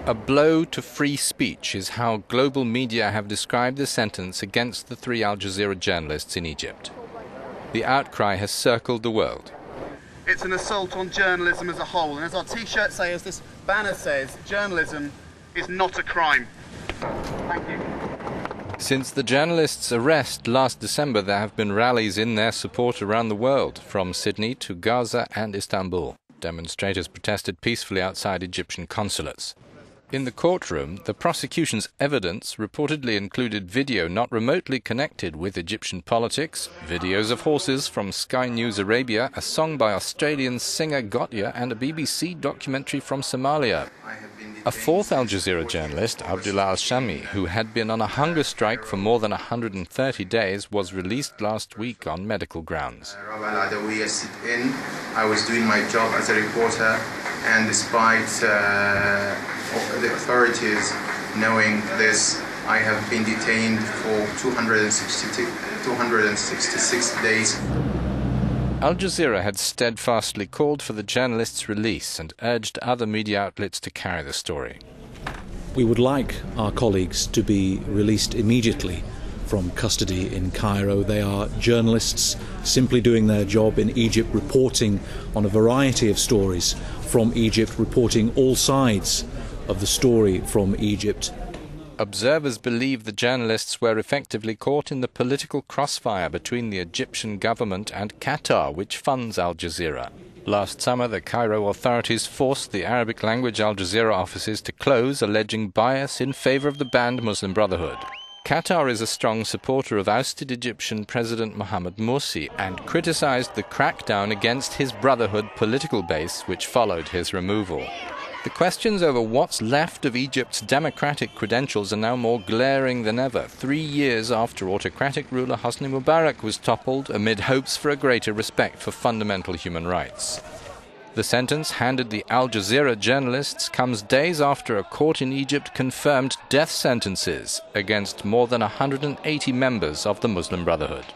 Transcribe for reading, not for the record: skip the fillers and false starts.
A blow to free speech is how global media have described the sentence against the 3 Al Jazeera journalists in Egypt. The outcry has circled the world. It's an assault on journalism as a whole, and as our T-shirt says, as this banner says, journalism is not a crime. Thank you. Since the journalists' arrest last December, there have been rallies in their support around the world, from Sydney to Gaza and Istanbul. Demonstrators protested peacefully outside Egyptian consulates. In the courtroom, the prosecution's evidence reportedly included video not remotely connected with Egyptian politics, videos of horses from Sky News Arabia, a song by Australian singer Gotye, and a BBC documentary from Somalia. A 4th Al Jazeera journalist, Abdullah al-Shami, who had been on a hunger strike for more than 130 days, was released last week on medical grounds. I was doing my job as a reporter, and despite the authorities knowing this, I have been detained for 266 days. Al Jazeera had steadfastly called for the journalists' release and urged other media outlets to carry the story. We would like our colleagues to be released immediately from custody in Cairo. They are journalists simply doing their job in Egypt, reporting on a variety of stories from Egypt, reporting all sides of the story from Egypt. Observers believe the journalists were effectively caught in the political crossfire between the Egyptian government and Qatar, which funds Al Jazeera. Last summer, the Cairo authorities forced the Arabic-language Al Jazeera offices to close, alleging bias in favor of the banned Muslim Brotherhood. Qatar is a strong supporter of ousted Egyptian President Mohamed Morsi and criticized the crackdown against his Brotherhood political base, which followed his removal. The questions over what's left of Egypt's democratic credentials are now more glaring than ever, 3 years after autocratic ruler Hosni Mubarak was toppled amid hopes for a greater respect for fundamental human rights. The sentence handed the Al Jazeera journalists comes days after a court in Egypt confirmed death sentences against more than 180 members of the Muslim Brotherhood.